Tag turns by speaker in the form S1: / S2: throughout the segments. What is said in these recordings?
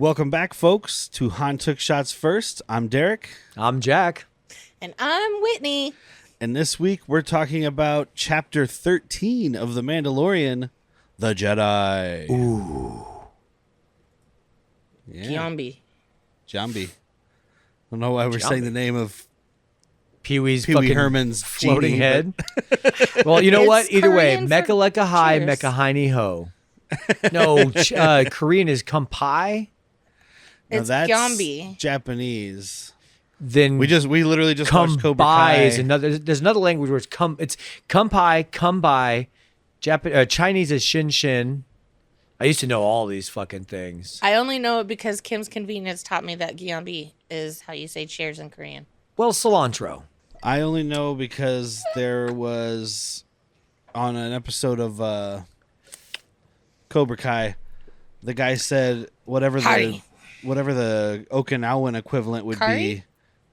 S1: Welcome back, folks, to Han Took Shots First. I'm Derek.
S2: I'm Jack.
S3: And I'm Whitney.
S1: And this week we're talking about Chapter 13 of The Mandalorian, The Jedi.
S2: Ooh.
S1: Yeah. Jambi. I don't know why we're saying the name of
S2: Pee-wee's
S1: Pee-wee
S2: fucking
S1: Herman's
S2: floating
S1: genie,
S2: head. Well, you know
S3: It's
S2: what? Either way,
S3: Korean for
S2: Mecca Lecca Hi,
S3: cheers.
S2: Mecca Heine Ho. No, Korean is kampai.
S1: Now
S3: It's
S1: that's
S3: Gyambi.
S1: Japanese.
S2: Then
S1: We literally just watched Cobra Kai.
S2: kampai is another. There's another language where it's kampai, kambai. Chinese is shin shin. I used to know all these fucking things.
S3: I only know it because Kim's Convenience taught me that Gyambi is how you say cheers in Korean.
S2: Well, cilantro.
S1: I only know because there was on an episode of Cobra Kai, the guy said whatever the Okinawan equivalent would be,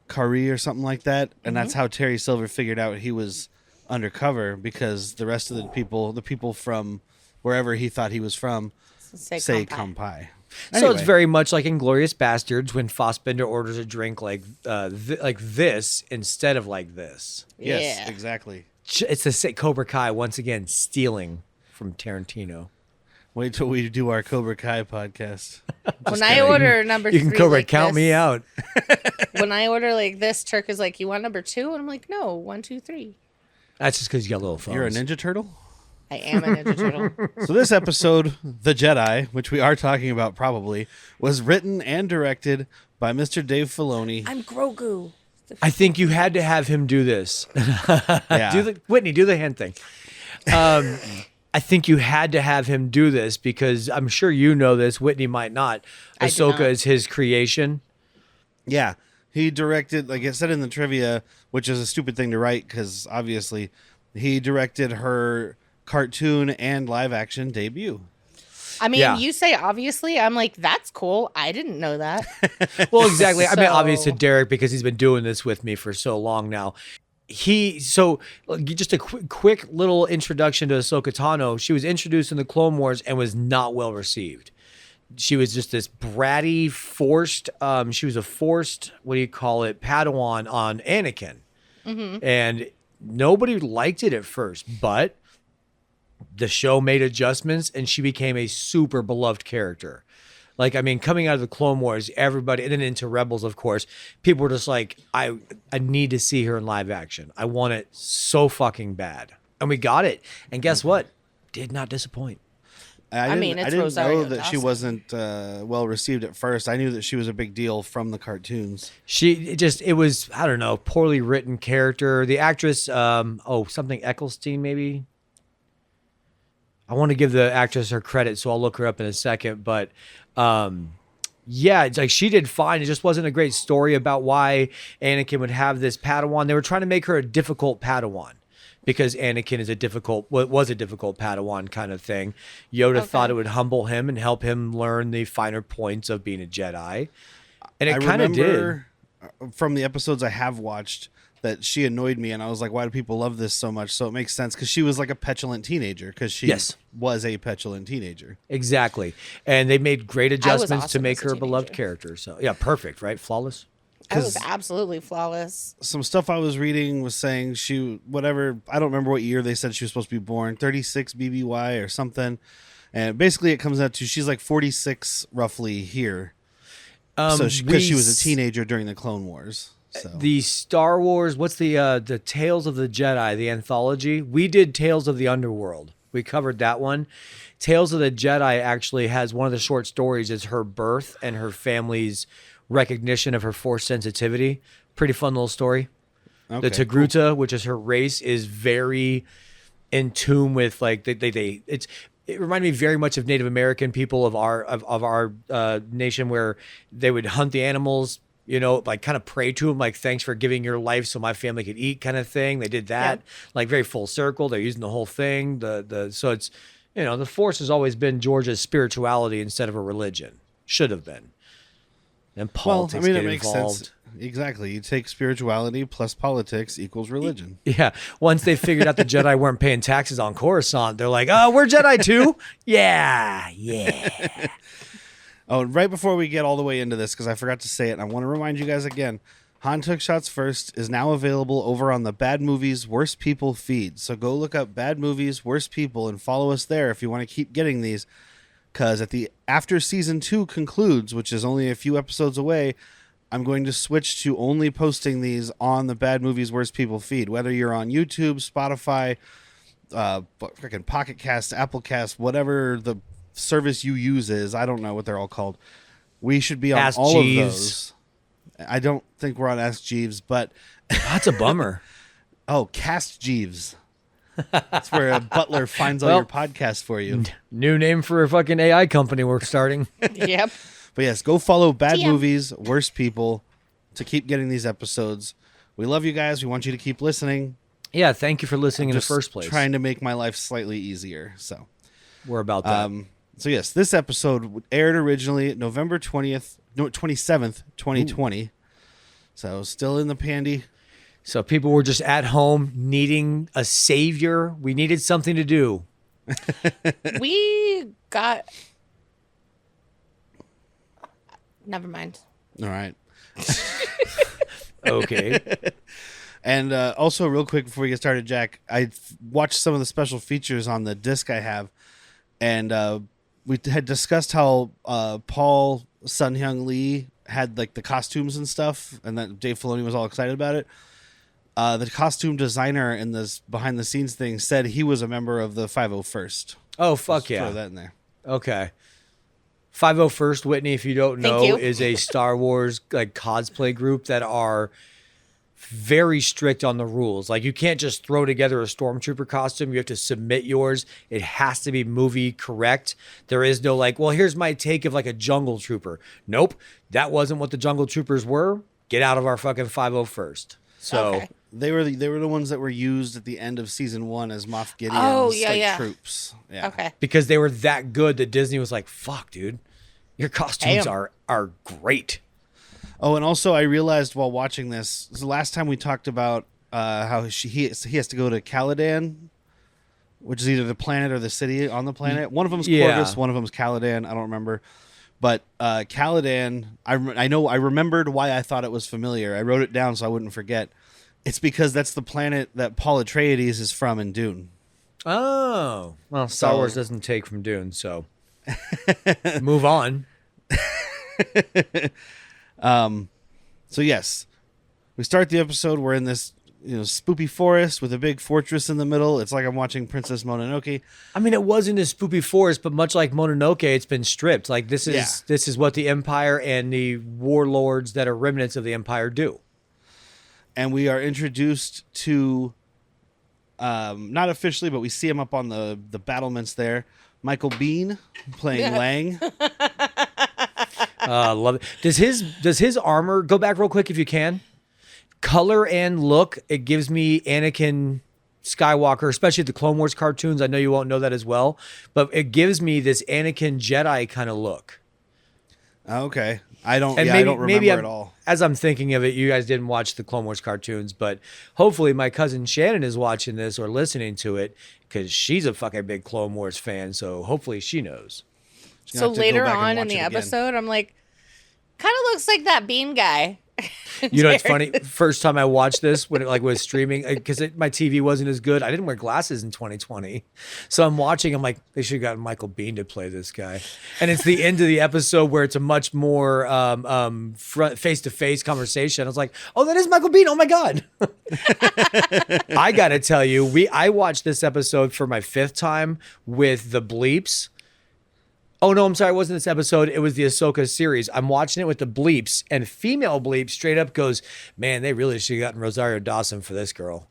S1: curry or something like that, and that's how Terry Silver figured out he was undercover, because the rest of the people from wherever he thought he was from say kampai.
S2: So it's very much like Inglourious Bastards when Fassbender orders a drink like this instead of like this.
S1: Yes,
S3: Yeah.
S1: exactly.
S2: It's the Cobra Kai once again stealing from Tarantino.
S1: Wait till we do our Cobra Kai podcast.
S3: When I order number
S2: You
S3: three,
S2: can Cobra
S3: like
S2: count
S3: this,
S2: me out.
S3: When I order like this, Turk is like, "You want number 2?" And I'm like, "No, 1, 2, 3."
S2: That's just because you got little phones.
S1: You're a Ninja Turtle?
S3: I am a Ninja Turtle.
S1: So this episode, The Jedi, which we are talking about probably, was written and directed by Mr. Dave Filoni.
S3: I'm Grogu.
S2: I think you had to have him do this.
S1: Yeah.
S2: Whitney, do the hand thing. I think you had to have him do this because I'm sure you know this. Whitney might not.
S3: I do
S2: Ahsoka
S3: not.
S2: is his creation.
S1: Yeah. He directed, like it said in the trivia, which is a stupid thing to write because obviously he directed her cartoon and live action debut.
S3: I mean,
S2: Yeah.
S3: you say obviously. I'm like, that's cool. I didn't know that.
S2: Well, exactly. I mean, obvious to
S3: So-
S2: Derek because he's been doing this with me for so long now. Just a quick little introduction to Ahsoka Tano. She was introduced in the Clone Wars and was not well received. She was just this bratty, forced. She was a forced, Padawan on Anakin, and nobody liked it at first. But the show made adjustments, and she became a super beloved character. Like, I mean, coming out of the Clone Wars, everybody, and then into Rebels, of course, people were just like, I need to see her in live action. I want it so fucking bad. And we got it. And guess what? Did not disappoint.
S1: I
S3: mean,
S1: didn't
S3: it's
S1: know
S3: Rosario
S1: that she
S3: Dawson.
S1: wasn't well received at first. I knew that she was a big deal from the cartoons.
S2: It was, I don't know, poorly written character. The actress, something Eccleston, maybe. I want to give the actress her credit, so I'll look her up in a second. But yeah, it's like she did fine. It just wasn't a great story about why Anakin would have this Padawan. They were trying to make her a difficult Padawan because Anakin was a difficult Padawan kind of thing. Yoda thought it would humble him and help him learn the finer points of being a Jedi. And it kind of did.
S1: remember from the episodes I have watched that she annoyed me, and I was like, why do people love this so much? So it makes sense because she was like a petulant teenager because she was a petulant teenager.
S2: Exactly. And they made great adjustments to
S3: awesome
S2: make
S3: as a
S2: her a beloved
S3: teenager.
S2: character. So yeah, perfect, right? Flawless.
S3: I was absolutely flawless.
S1: Some stuff I was reading was saying I don't remember what year they said she was supposed to be born, 36 BBY or something. And basically it comes out to she's like 46 roughly here. Because she was a teenager during the Clone Wars. So.
S2: The Star Wars, what's the Tales of the Jedi, the anthology? We did Tales of the Underworld. We covered that one. Tales of the Jedi actually has one of the short stories is her birth and her family's recognition of her Force sensitivity. Pretty fun little story.
S1: Okay,
S2: The Togruta, which is her race, is very in tune with like it reminded me very much of Native American people of our nation, where they would hunt the animals, you know, like kind of pray to them, like thanks for giving your life so my family could eat, kind of thing. They did that, like very full circle. They're using the whole thing. So it's, you know, the Force has always been Georgia's spirituality instead of a religion. Should have been. And politics
S1: it
S2: get
S1: makes
S2: involved.
S1: sense. Exactly. You take spirituality plus politics equals religion.
S2: Yeah. Once they figured out the Jedi weren't paying taxes on Coruscant, they're like, oh, we're Jedi too? Yeah.
S1: Oh, right before we get all the way into this, because I forgot to say it, I want to remind you guys again, Han Took Shots First is now available over on the Bad Movies Worst People feed. So go look up Bad Movies Worst People and follow us there if you want to keep getting these. Because after season 2 concludes, which is only a few episodes away, I'm going to switch to only posting these on the Bad Movies Worst People feed. Whether you're on YouTube, Spotify, freaking Pocket Cast, Apple Cast, whatever the service you use is, I don't know what they're all called. We should be on
S2: Ask
S1: all
S2: Jeeves.
S1: of those. I don't think we're on Ask Jeeves, but
S2: That's a bummer.
S1: oh, Cast Jeeves. That's where a butler finds all your podcasts for you.
S2: New name for a fucking AI company we're starting.
S3: Yep.
S1: But yes, go follow Bad
S3: TM.
S1: Movies, Worst People to keep getting these episodes. We love you guys. We want you to keep listening.
S2: Yeah, thank you for listening in the
S1: Just
S2: first place.
S1: trying to make my life slightly easier. So,
S2: We're about that.
S1: so yes, this episode aired originally November 27th, 2020. So still in the pandy.
S2: So people were just at home needing a savior. We needed something to do.
S3: We got. Never mind.
S1: All right.
S2: Okay.
S1: And also, real quick before we get started, Jack, I watched some of the special features on the disc I have, and we had discussed how Paul Sun-Hyung Lee had like the costumes and stuff, and that Dave Filoni was all excited about it. The costume designer in this behind the scenes thing said he was a member of the 501st.
S2: Oh, fuck
S1: Just
S2: yeah.
S1: Throw that in there.
S2: Okay. 501st Whitney, if you don't
S3: Thank
S2: know,
S3: you.
S2: is a Star Wars like cosplay group that are very strict on the rules. Like you can't just throw together a stormtrooper costume. You have to submit yours. It has to be movie correct. There is no like, well, here's my take of like a jungle trooper. Nope. That wasn't what the jungle troopers were. Get out of our fucking 501st. So
S3: Okay.
S1: They were the ones that were used at the end of season 1 as Moff Gideon's troops. Yeah.
S3: Okay.
S2: because they were that good that Disney was like, fuck, dude, your costumes
S3: Damn.
S2: are great.
S1: Oh, and also I realized while watching this the last time we talked about how he has to go to Caladan, which is either the planet or the city on the planet. One of them's
S2: Yeah.
S1: Corvus, one of them's Caladan. I don't remember, but Caladan. I remembered why I thought it was familiar. I wrote it down so I wouldn't forget. It's because that's the planet that Paul Atreides is from in Dune.
S2: Oh, well, Star
S1: So-
S2: Wars doesn't take from Dune, so move on.
S1: So yes, we start the episode. We're in this spoopy forest with a big fortress in the middle. It's like I'm watching Princess Mononoke.
S2: I mean, it wasn't a spoopy forest, but much like Mononoke, it's been stripped. Like this is what the Empire and the warlords that are remnants of the Empire do.
S1: And we are introduced to, not officially, but we see him up on the battlements there. Michael Biehn playing Lang.
S2: Love it. Does his armor go back real quick if you can? Color and look, it gives me Anakin Skywalker, especially the Clone Wars cartoons. I know you won't know that as well, but it gives me this Anakin Jedi kind of look.
S1: Okay, I don't.
S2: And
S1: I don't remember
S2: I'm,
S1: at all.
S2: As I'm thinking of it, you guys didn't watch the Clone Wars cartoons, but hopefully my cousin Shannon is watching this or listening to it because she's a fucking big Clone Wars fan. So hopefully she knows.
S1: She's gonna
S3: So
S1: have to go
S3: later
S1: back and
S3: on in
S1: watch
S3: the
S1: it again.
S3: episode, I'm like, kind of looks like that Bean guy.
S2: You know, it's funny. First time I watched this when it was streaming, because my TV wasn't as good. I didn't wear glasses in 2020, so I'm watching. I'm like, they should have gotten Michael Biehn to play this guy. And it's the end of the episode where it's a much more face-to-face conversation. I was like, oh, that is Michael Biehn. Oh my god! I gotta tell you, I watched this episode for my 5th time with the bleeps. Oh, no, I'm sorry. It wasn't this episode. It was the Ahsoka series. I'm watching it with the bleeps, and female bleep straight up goes, man, they really should have gotten Rosario Dawson for this girl.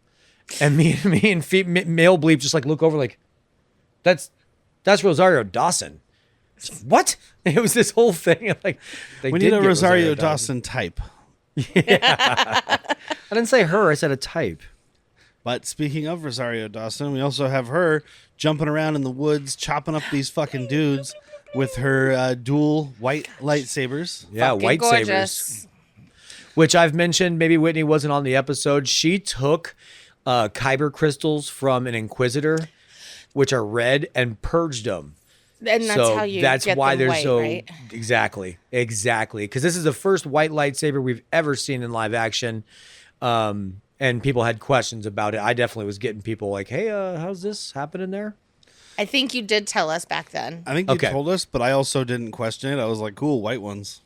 S2: And me and male bleep just like look over like, that's Rosario Dawson. What? It was this whole thing. Like,
S1: We need a Rosario Dawson type.
S2: I didn't say her. I said a type.
S1: But speaking of Rosario Dawson, we also have her jumping around in the woods, chopping up these fucking dudes with her dual white lightsabers.
S2: Yeah,
S3: Fucking
S2: white
S3: gorgeous.
S2: sabers. Which I've mentioned, maybe Whitney wasn't on the episode. She took kyber crystals from an Inquisitor, which are red, and purged them.
S3: And that's how you
S2: that's
S3: get
S2: why
S3: them
S2: they're
S3: white,
S2: so
S3: right?
S2: exactly because this is the first white lightsaber we've ever seen in live action, and people had questions about it. I definitely was getting people like, hey, how's this happening there?
S3: I think you did tell us back then.
S1: I think you told us, but I also didn't question it. I was like, cool, white ones.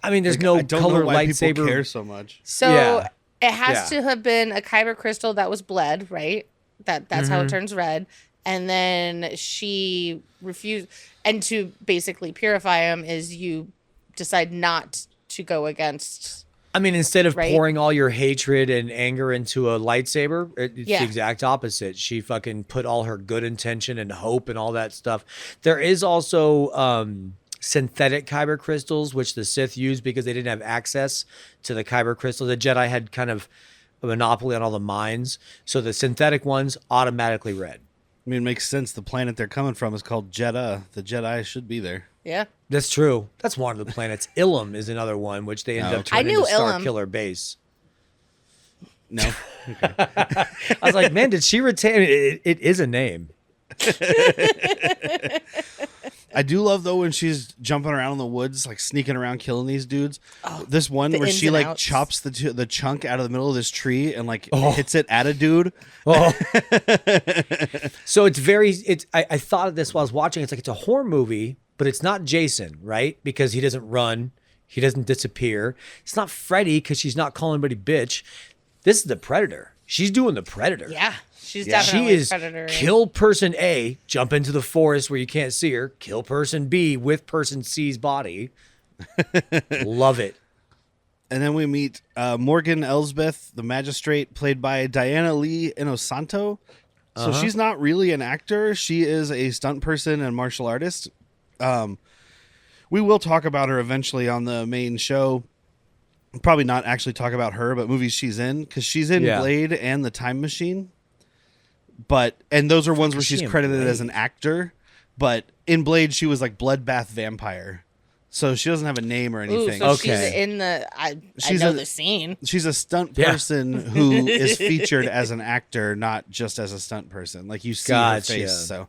S2: I mean, there's
S1: Like,
S2: no
S1: I don't
S2: color
S1: know why
S2: lightsaber.
S1: people care so much.
S3: So
S2: Yeah.
S3: it has to have been a kyber crystal that was bled, right? That's how it turns red. And then she refused. And to basically purify him is you decide not to go against.
S2: I mean, instead of
S3: Right?
S2: pouring all your hatred and anger into a lightsaber, it's the exact opposite. She fucking put all her good intention and hope and all that stuff. There is also synthetic kyber crystals, which the Sith used because they didn't have access to the kyber crystal. The Jedi had kind of a monopoly on all the mines. So the synthetic ones automatically red.
S1: I mean, it makes sense. The planet they're coming from is called Jeddah. The Jedi should be there.
S3: Yeah.
S2: That's true. That's one of the planets. Ilum is another one, which they ended up turning into Star Killer Base.
S1: No.
S2: I was like, man, did she retain it? It is a name.
S1: I do love though when she's jumping around in the woods, like sneaking around, killing these dudes.
S3: Oh,
S1: this one
S3: the
S1: where
S3: ins
S1: she
S3: and
S1: like
S3: outs.
S1: chops the chunk out of the middle of this tree and like hits it at a dude.
S2: Oh. So it's very. I thought of this while I was watching. It's like it's a horror movie, but it's not Jason, right? Because he doesn't run, he doesn't disappear. It's not Freddy because she's not calling anybody bitch. This is the Predator. She's doing the Predator.
S3: Yeah. She's
S2: She
S3: definitely
S2: is
S3: predator.
S2: kill person A, jump into the forest where you can't see her, kill person B with person C's body. Love it.
S1: And then we meet Morgan Elsbeth, the magistrate, played by Diana Lee Inosanto. So she's not really an actor. She is a stunt person and martial artist. We will talk about her eventually on the main show. Probably not actually talk about her, but movies she's in, because she's in Blade and The Time Machine. And those are ones where she's credited as an actor. But in Blade, she was like Bloodbath Vampire. So she doesn't have a name or anything.
S3: Ooh, so she's in the. I know the scene.
S1: She's a stunt person who is featured as an actor, not just as a stunt person. Like you see her face. So,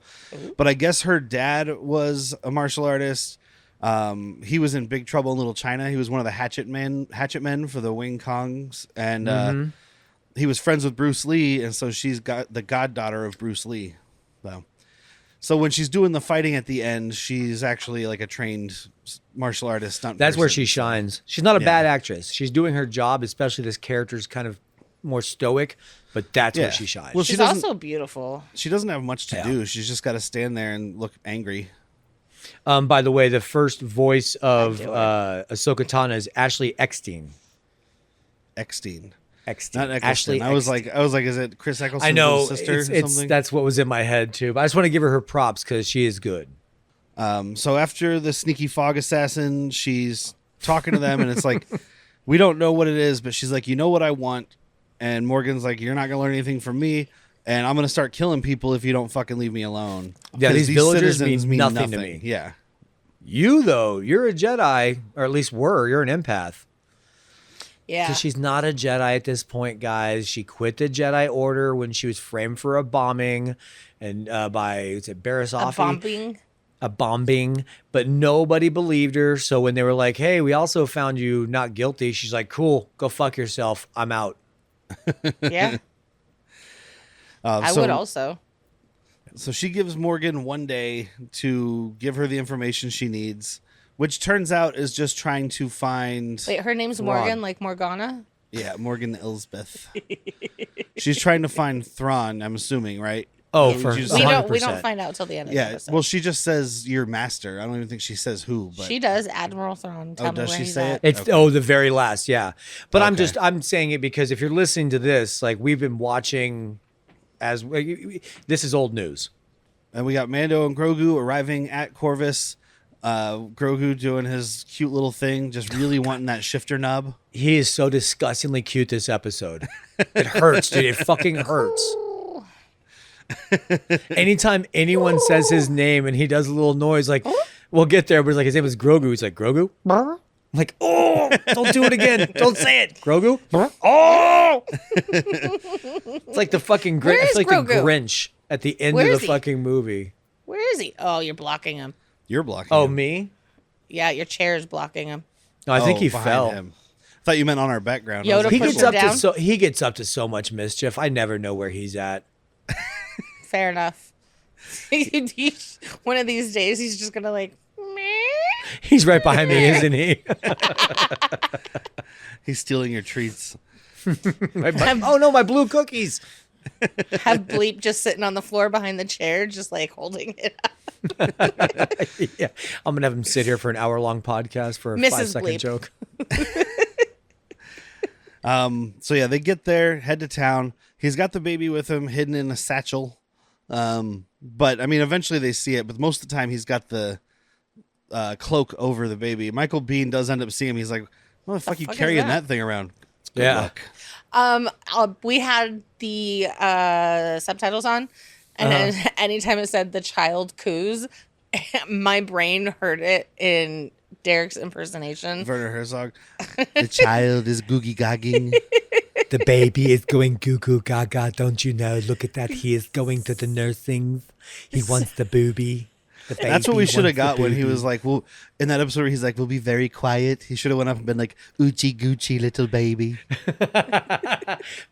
S1: but I guess her dad was a martial artist. He was in Big Trouble in Little China. He was one of the hatchet men for the Wing Kongs, and he was friends with Bruce Lee, and so she's got the goddaughter of Bruce Lee. So when she's doing the fighting at the end, she's actually like a trained martial artist stunt.
S2: That's
S1: person.
S2: where she shines. She's not a bad actress. She's doing her job, especially this character's kind of more stoic, but that's where she shines.
S1: Well,
S3: She's also beautiful.
S1: She doesn't have much to do. She's just got to stand there and look angry.
S2: By the way, the first voice of Ahsoka Tano is Ashley Eckstein.
S1: Eckstein.
S2: Not
S1: Ashley. I was like, is it Chris Eccleston's
S2: I know
S1: little sister or something?
S2: That's what was in my head too. But I just want to give her props because she is good.
S1: So after the sneaky fog assassin, she's talking to them, and it's like, we don't know what it is, but she's like, you know what I want, and Morgan's like, you're not gonna learn anything from me, and I'm gonna start killing people if you don't fucking leave me alone.
S2: Yeah, these villagers
S1: citizens
S2: mean nothing to me.
S1: Yeah.
S2: You though, you're a Jedi, or at least you're an empath.
S3: Yeah.
S2: So she's not a Jedi at this point, guys. She quit the Jedi Order when she was framed for a bombing, and by Barisofi. A bombing, but nobody believed her. So when they were like, "Hey, we also found you not guilty," she's like, "Cool, go fuck yourself. I'm out."
S3: Yeah. I would also.
S1: So she gives Morgan one day to give her the information she needs, which turns out is just trying to find...
S3: Wait, her name's
S1: Thrawn.
S3: Morgan, like Morgana?
S1: Yeah, Morgan Elsbeth. She's trying to find Thrawn, I'm assuming, right?
S2: Oh,
S3: we don't find out till the end of the episode.
S1: Well, she just says your master. I don't even think she says who, but
S3: she does. Admiral Thrawn. Tell me
S1: does
S3: where
S1: she
S3: he's
S1: say
S3: at.
S1: it?
S2: It's the very last, yeah. But I'm saying it because if you're listening to this, like we've been watching this is old news.
S1: And we got Mando and Grogu arriving at Corvus. Grogu doing his cute little thing, just really wanting that shifter nub.
S2: He is so disgustingly cute this episode. It hurts, dude. It fucking hurts. Anytime anyone says his name and he does a little noise, like we'll get there, but it's like his name is Grogu. He's like, Grogu? I'm like, oh, don't do it again. Don't say it. Grogu? Oh! It's like the fucking Grinch.
S3: Where is
S2: It's like the
S3: Grogu?
S2: Grinch at the end
S3: Where
S2: of
S3: is
S2: the
S3: he?
S2: fucking movie.
S3: Where is he? Oh, you're blocking him.
S1: You're blocking.
S2: Oh,
S1: him.
S2: me?
S3: Yeah, your chair's blocking him.
S2: No, I think he
S1: behind
S2: fell.
S1: him. I thought you meant on our background.
S3: Yoda
S2: He
S3: pushed
S2: gets
S3: him
S2: up
S3: down?
S2: he gets up to so much mischief. I never know where he's at.
S3: Fair enough. One of these days, he's just gonna like. Meh.
S2: He's right behind me, isn't he?
S1: He's stealing your treats.
S2: Oh no, my blue cookies.
S3: Have Bleep just sitting on the floor behind the chair, just like holding it up.
S2: Yeah, I'm gonna have him sit here for an hour-long podcast for a
S3: Mrs.
S2: 5-second
S3: Bleep.
S2: joke.
S1: So yeah, they get there, head to town. He's got the baby with him, hidden in a satchel. But I mean, eventually they see it. But most of the time, he's got the cloak over the baby. Michael Biehn does end up seeing him. He's like, "What the fuck you
S3: fuck is
S1: carrying
S3: that?"
S1: that thing around?" It's good
S2: Yeah.
S1: luck.
S3: We had the subtitles on, and then anytime it said the child coos, my brain heard it in Derek's impersonation.
S1: Werner Herzog. The child is googie gagging.
S2: The baby is going goo goo gaga. Don't you know? Look at that. He is going to the nursings. He wants the booby. The
S1: That's what
S2: baby
S1: we should have
S2: wants the
S1: got when he
S2: booby.
S1: was like, well, in that episode where he's like, we'll be very quiet. He should have went up and been like, oochie goochie little baby.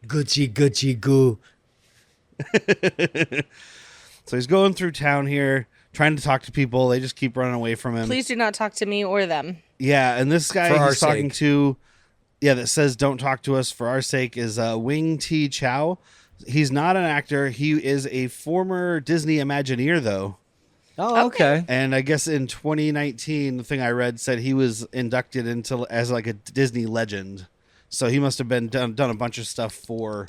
S2: Gucci Gucci goo.
S1: So he's going through town here, trying to talk to people. They just keep running away from him.
S3: Please do not talk to me or them.
S1: Yeah, and this guy
S2: For our
S1: he's talking
S2: sake.
S1: to, that says don't talk to us for our sake is Wing T Chow. He's not an actor. He is a former Disney Imagineer, though.
S2: Oh, okay.
S1: And I guess in 2019, the thing I read said he was inducted into as like a Disney legend. So he must have been done a bunch of stuff for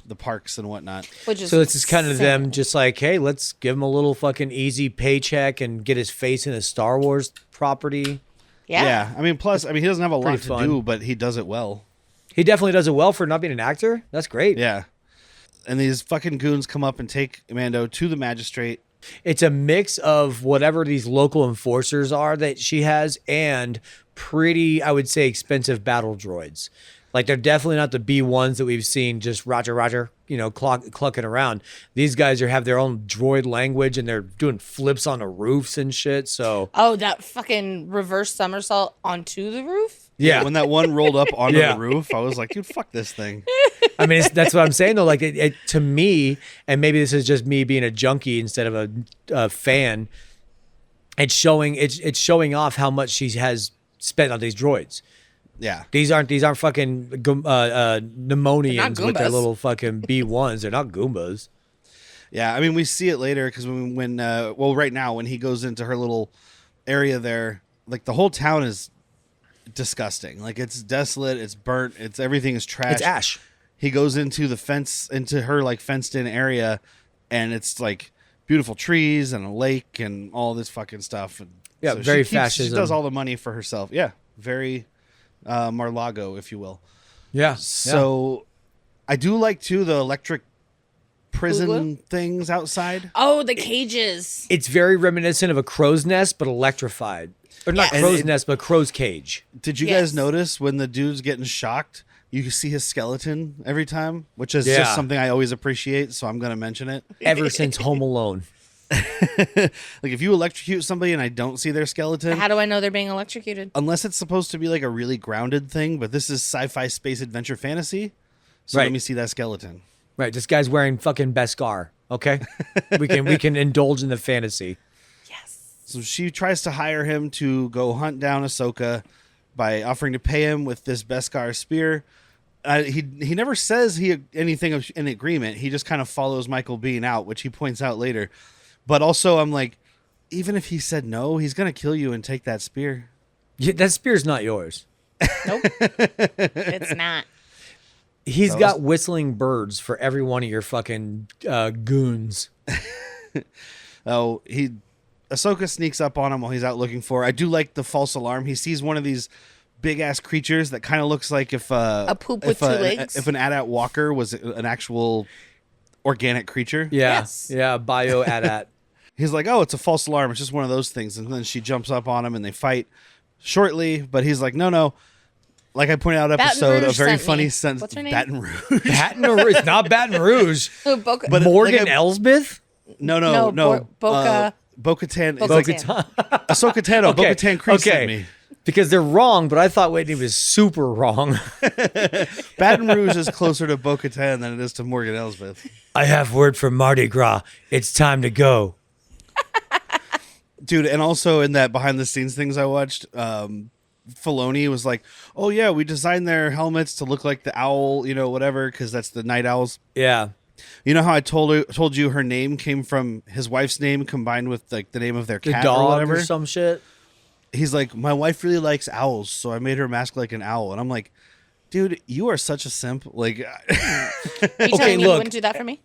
S1: the parks and whatnot.
S3: Which is
S2: So this is kind of
S3: insane.
S2: them just like, hey, let's give him a little fucking easy paycheck and get his face in a Star Wars property.
S3: Yeah.
S1: I mean, plus, he doesn't have a lot
S2: Pretty
S1: to
S2: fun.
S1: do, but he does it well.
S2: He definitely does it well for not being an actor. That's great.
S1: Yeah. And these fucking goons come up and take Mando to the magistrate.
S2: It's a mix of whatever these local enforcers are that she has and pretty, I would say, expensive battle droids. Like, they're definitely not the B1s that we've seen just Roger, clucking around. These guys have their own droid language and they're doing flips on the roofs and shit. So,
S3: Oh, that fucking reverse somersault onto the roof?
S2: yeah.
S1: When that one rolled up onto
S2: Yeah.
S1: the roof, I was like, dude, fuck this thing.
S2: I mean, that's what I'm saying, though. Like, it, to me, and maybe this is just me being a junkie instead of a fan, it's showing off how much she has spent on these droids.
S1: Yeah.
S2: These aren't fucking pneumonians with their
S3: Goombas.
S2: little fucking B1s. They're not Goombas.
S1: Yeah, I mean, we see it later because right now when he goes into her little area there, like the whole town is disgusting. Like it's desolate, it's burnt, everything is trash.
S2: It's ash.
S1: He goes into her like fenced in area, and it's like beautiful trees and a lake and all this fucking stuff. And
S2: Yeah,
S1: so
S2: very
S1: she
S2: fascism.
S1: does all the money for herself. Yeah, very Mar-a-Lago, if you will.
S2: Yeah.
S1: So I do like too the electric prison
S3: Boogaloo?
S1: things outside.
S3: Oh, the cages.
S2: It's very reminiscent of a crow's nest, but electrified. Or not
S3: Yes.
S2: crow's nest, but crow's cage.
S1: Did you
S3: Yes.
S1: guys notice when the dude's getting shocked, you can see his skeleton every time, which is
S2: Yeah.
S1: just something I always appreciate, so I'm going to mention it.
S2: Ever since Home Alone.
S1: Like if you electrocute somebody and I don't see their skeleton,
S3: How do I know they're being electrocuted?
S1: unless it's supposed to be like a really grounded thing, but this is sci-fi space adventure fantasy. So
S2: Right.
S1: let me see that skeleton.
S2: Right. This guy's wearing fucking Beskar. Okay. we can indulge in the fantasy.
S3: Yes.
S1: So she tries to hire him to go hunt down Ahsoka by offering to pay him with this Beskar spear. He never says anything of an agreement. He just kind of follows Michael Biehn out, which he points out later. But also, I'm like, even if he said no, he's gonna kill you and take that spear.
S2: Yeah, that spear's not yours.
S3: Nope. It's not.
S2: He's got whistling birds for every one of your fucking goons.
S1: Oh, Ahsoka sneaks up on him while he's out looking for her. I do like the false alarm. He sees one of these big ass creatures that kind of looks like if
S3: A poop with two legs?
S1: If an AT-AT walker was an actual organic creature.
S2: Yeah.
S3: Yes.
S2: Yeah. Bio AT-AT.
S1: He's like, oh, it's a false alarm. It's just one of those things. And then she jumps up on him and they fight shortly. But he's like, no. Like I pointed out episode, a
S3: Rouge
S1: very
S3: sent
S1: funny
S3: me.
S1: sentence.
S3: What's her name?
S1: Baton Rouge.
S2: Baton Rouge. It's not Baton Rouge.
S3: Boca.
S1: But
S2: Morgan
S1: like
S2: Elsbeth?
S1: No.
S3: Boca.
S1: Bo-Katan. It's
S3: Bo-Katan.
S1: like Ahsoka Tano.
S2: Okay,
S1: Bo-Katan Creek
S2: okay.
S1: sent me.
S2: Because they're wrong, but I thought Whitney was super wrong.
S1: Baton Rouge is closer to Bo-Katan than it is to Morgan Elsbeth.
S2: I have word from Mardi Gras. It's time to go.
S1: Dude, and also in that behind the scenes things I watched, Filoni was like, "Oh yeah, we designed their helmets to look like the owl, whatever, because that's the night owls."
S2: Yeah.
S1: You know how I told you her name came from his wife's name combined with like the name of their
S2: The
S1: cat
S2: dog
S1: or whatever?
S2: some shit.
S1: He's like, "My wife really likes owls, so I made her mask like an owl." And I'm like, "Dude, you are such a simp." Like,
S3: Are you telling me you wouldn't do that for me?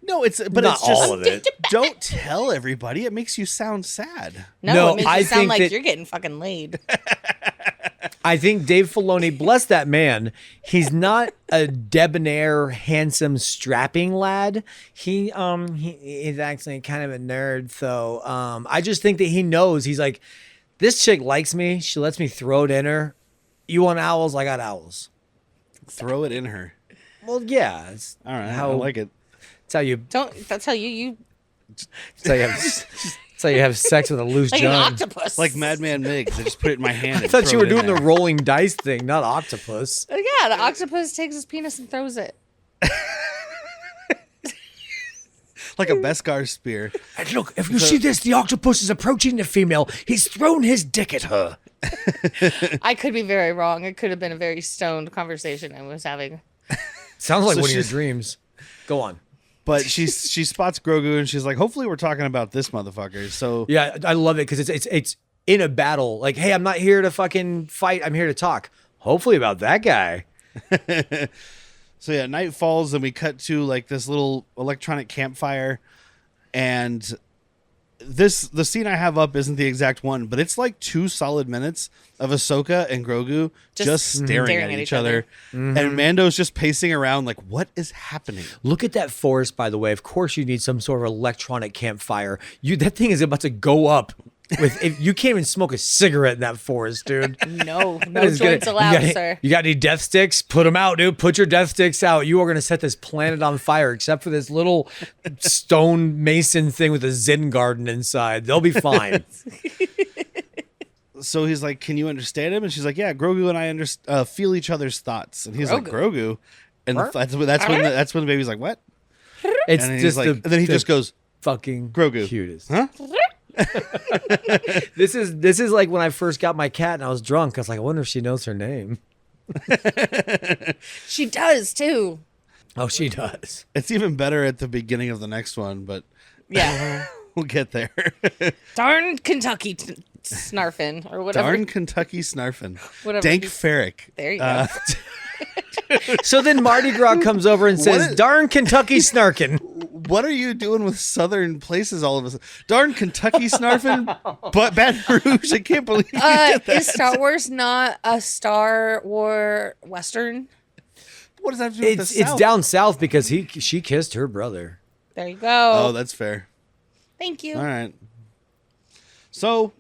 S1: no, it's
S2: Not
S1: it's just
S2: all of it.
S1: don't tell everybody. It makes you sound sad.
S3: No, it makes
S2: I
S3: you sound
S2: think
S3: like
S2: that-
S3: you're getting fucking laid.
S2: I think Dave Filoni, bless that man, he's not a debonair, handsome, strapping lad. He's actually kind of a nerd. So I just think that he knows. He's like, this chick likes me. She lets me throw it in her. You want owls? I got owls.
S1: Throw it in her.
S2: Well, yeah. It's
S1: All right,
S2: how,
S1: I like it.
S2: It's how you,
S3: That's how you
S2: it's how you have, it's how you have sex with a loose
S3: like an
S2: joint.
S3: octopus.
S1: Like Madman Miggs. I just put it in my hand.
S2: I
S1: and
S2: thought
S1: throw
S2: you were
S1: it in
S2: doing the
S1: there.
S2: rolling dice thing, not octopus.
S3: Yeah, the octopus takes his penis and throws it.
S1: Like a Beskar spear.
S2: And look, if you see this, the octopus is approaching the female. He's thrown his dick at her.
S3: I could be very wrong. It could have been a very stoned conversation I was having.
S2: Sounds like
S1: So
S2: one of your
S1: she's-
S2: dreams. Go on.
S1: But she spots Grogu and she's like, "Hopefully, we're talking about this motherfucker." So
S2: Yeah, I love it because it's in a battle. Like, hey, I'm not here to fucking fight. I'm here to talk. Hopefully about that guy.
S1: So yeah, night falls and we cut to like this little electronic campfire, and the scene I have up isn't the exact one, but it's like 2 solid minutes of Ahsoka and Grogu just staring at each other. And Mando's just pacing around like, what is happening?
S2: Look at that forest, by the way. Of course, you need some sort of electronic campfire. That thing is about to go up. You can't even smoke a cigarette in that forest, dude.
S3: No
S2: It's
S3: joints
S2: gonna-
S3: allowed,
S2: you got,
S3: sir.
S2: You got any death sticks? Put them out, dude. Put your death sticks out. You are going to set this planet on fire, except for this little stone mason thing with a Zen garden inside. They'll be fine.
S1: So he's like, "Can you understand him?" And she's like, "Yeah, Grogu and I feel each other's thoughts." And he's like, "Grogu," and that's when the baby's like, "What?"
S2: It's
S1: And he's
S2: just
S1: like,
S2: the,
S1: and then he
S2: the
S1: just goes,
S2: fucking
S1: "Grogu,
S2: cutest.
S1: huh?"
S2: This is like when I first got my cat and I was drunk. I was like, I wonder if she knows her name.
S3: She does too.
S2: Oh, she does.
S1: It's even better at the beginning of the next one, but
S3: Yeah.
S1: we'll get there.
S3: Darn Kentucky snarfin or whatever.
S1: Darn Kentucky snarfin.
S3: Whatever.
S1: Dank Ferrick.
S3: There you go.
S2: So then Mardi Gras comes over and says,
S1: What?
S2: darn Kentucky snarkin'.
S1: What are you doing with southern places all of a sudden? Darn Kentucky snarfin, but Baton Rouge. I can't believe you did that.
S3: Is Star Wars not a Star War Western?
S1: What does that have to do with
S2: It's
S1: the South?
S2: down south because she kissed her brother.
S3: There you go.
S1: Oh, that's fair.
S3: Thank you.
S1: All right. So,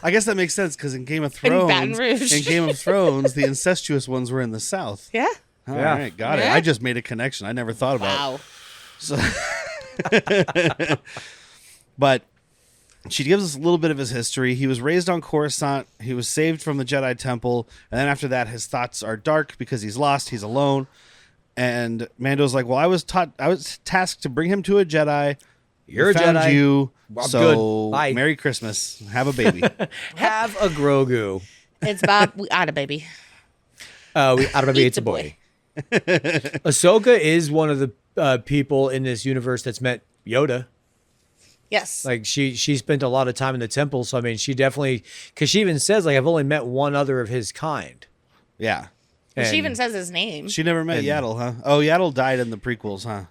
S1: I guess that makes sense because in Game of Thrones,
S3: Baton Rouge.
S1: the incestuous ones were in the South.
S3: Yeah.
S1: All
S2: Yeah.
S1: right, got it.
S3: Yeah.
S1: I just made a connection. I never thought about
S3: Wow.
S1: it. So, but she gives us a little bit of his history. He was raised on Coruscant. He was saved from the Jedi Temple, and then after that, his thoughts are dark because he's lost. He's alone. And Mando's like, "Well, I was tasked to bring him to a Jedi.
S2: You're a
S1: Found
S2: Jedi.
S1: you.
S2: I'm
S1: So
S2: good. Bye.
S1: Merry Christmas. Have a baby."
S2: Have a Grogu.
S3: It's Bob. We out of baby.
S2: Out of a it's a boy. Ahsoka is one of the people in this universe that's met Yoda.
S3: Yes.
S2: Like she spent a lot of time in the temple, so I mean, she definitely, because she even says like I've only met one other of his kind.
S1: Yeah.
S3: she
S2: And
S3: even says his name.
S1: She never met Yaddle, huh? Oh, Yaddle died in the prequels, huh?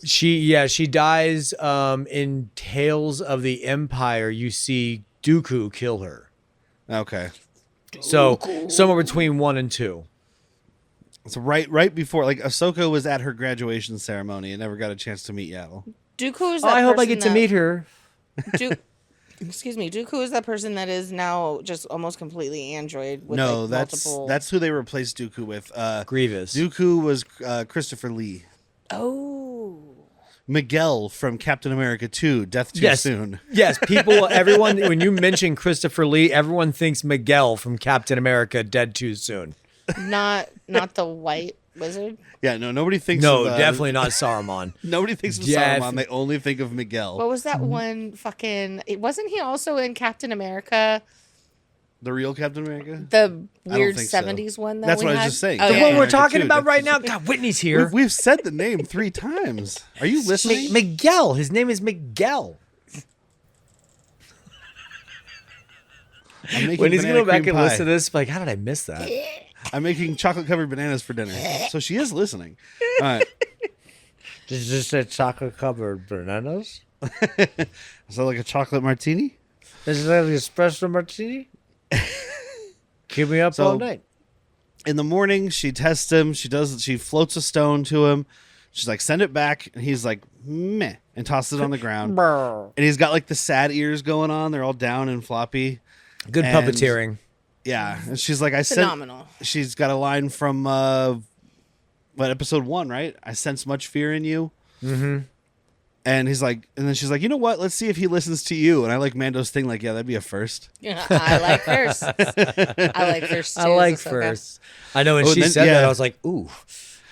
S2: she dies in Tales of the Empire. You see Dooku kill her.
S1: Okay.
S2: So somewhere between 1 and 2.
S1: So right before, like, Ahsoka was at her graduation ceremony and never got a chance to meet Yaddle.
S3: Dooku is
S2: Oh,
S3: that
S2: I hope I
S3: person
S2: get to
S3: that-
S2: meet her.
S3: Excuse me. Dooku is that person that is now just almost completely android with
S1: No,
S3: like
S1: that's
S3: multiple.
S1: who they replaced Dooku with.
S2: Grievous.
S1: Dooku was Christopher Lee.
S3: Oh.
S1: Miguel from Captain America 2, Death Too
S2: Yes.
S1: Soon.
S2: Yes, everyone, when you mention Christopher Lee, everyone thinks Miguel from Captain America Dead Too Soon.
S3: Not the white wizard.
S1: Yeah, no, nobody thinks
S2: No,
S1: of...
S2: definitely not Saruman.
S1: Nobody thinks of Saruman. They only think of Miguel.
S3: What was that one fucking... Wasn't he also in Captain America?
S1: The real Captain America?
S3: The weird
S1: think so.
S3: 70s one that
S1: That's
S3: we
S1: what I
S3: had?
S1: was just saying.
S3: Oh,
S2: The
S3: yeah,
S2: one
S3: yeah.
S2: we're talking
S1: Dude,
S2: about right now.
S1: that's-
S2: God, Whitney's here.
S1: We've said the name 3 times. Are you listening?
S2: Miguel. His name is Miguel.
S1: I'm making
S2: When he's
S1: banana
S2: going to go back
S1: cream
S2: and
S1: pie.
S2: listen to this, like, how did I miss that?
S1: I'm making chocolate-covered bananas for dinner. So she is listening. All right.
S2: Did you just say chocolate-covered bananas?
S1: Is that like a chocolate martini?
S2: Is that an espresso martini? Keep me up
S1: So-
S2: all night.
S1: In the morning, she tests him. She floats a stone to him. She's like, send it back. And he's like, meh, and tosses it on the ground. And he's got like the sad ears going on. They're all down and floppy.
S2: Good
S1: And-
S2: puppeteering.
S1: Yeah. And she's like,
S3: Phenomenal.
S1: She's got a line from, episode 1, right? I sense much fear in you.
S2: Mm-hmm.
S1: And he's like, and then she's like, you know what? Let's see if he listens to you. And I like Mando's thing, like, yeah, that'd be a first.
S3: Yeah, I like first. I like first too.
S2: I like
S3: Ahsoka.
S2: first. I know when
S1: Oh,
S2: she
S1: then-
S2: said
S1: yeah.
S2: that, I was like, ooh.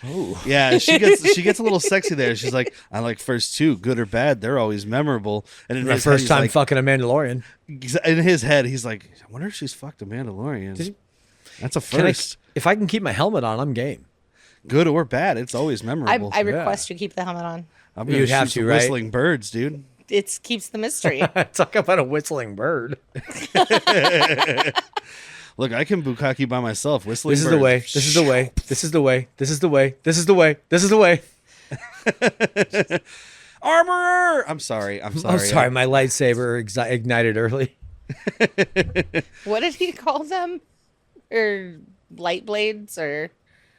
S2: Ooh.
S1: Yeah, she gets a little sexy there. She's like, I like first too, good or bad, they're always memorable. And in
S2: My
S1: his head,
S2: first
S1: he's
S2: time
S1: like,
S2: fucking a Mandalorian.
S1: in his head, he's like, I wonder if she's fucked a Mandalorian. That's a
S2: Can I,
S1: first.
S2: if I can keep my helmet on, I'm game.
S1: Good or bad, it's always memorable.
S3: I request you keep the helmet on.
S1: I'm gonna
S2: You'd have
S1: shoot
S2: to,
S1: some
S2: right?
S1: whistling birds, dude.
S3: It keeps the mystery.
S2: Talk about a whistling bird.
S1: Look, I can bukkake by myself. Whistling
S2: This is
S1: birds.
S2: the way. This is the way. This is the way. This is the way. This is the way. This is the way.
S1: Armorer! I'm sorry.
S2: I'm sorry. My lightsaber ignited early.
S3: What did he call them? Or light blades or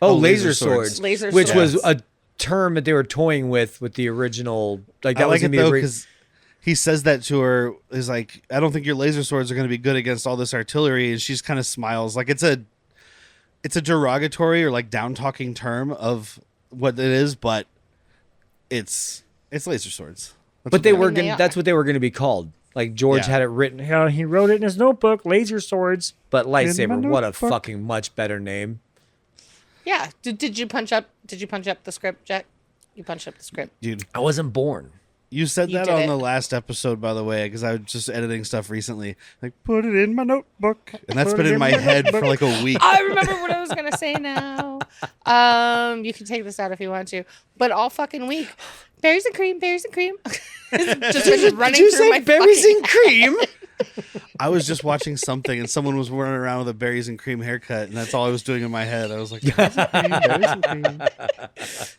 S2: Oh,
S1: laser
S2: laser
S1: swords.
S2: swords.
S3: Laser
S2: Which was
S3: swords.
S2: a term that they were toying with the original. Like that
S1: I
S2: was
S1: like it
S2: gonna be
S1: though
S2: a
S1: because he says that to her. Is like, I don't think your laser swords are going to be good against all this artillery, and she's kind of smiles like it's a derogatory or like down talking term of what it is, but it's laser swords. That's
S2: But
S1: what
S2: they
S1: are.
S2: were
S3: they
S2: gonna.
S3: are.
S2: That's what they were gonna be called. Like George
S1: Yeah.
S2: had it written. He wrote it in his notebook. Laser swords. But lightsaber. What a
S1: notebook.
S2: fucking much better name.
S3: yeah. Did you punch up the script, Jack? You punched up the script.
S1: Dude.
S2: I wasn't born.
S1: You said
S3: You
S1: that
S3: did
S1: on
S3: it.
S1: the last episode, by the way, because I was just editing stuff recently. Like, put it in my notebook, and that's been in my head for like a week.
S3: I remember what I was gonna say now. You can take this out if you want to, but all fucking week, berries and cream, berries and cream. It's just been running through my fucking
S2: cream?
S1: I was just watching something, and someone was running around with a berries and cream haircut, and that's all I was doing in my head. I was like, berries and cream, berries and cream.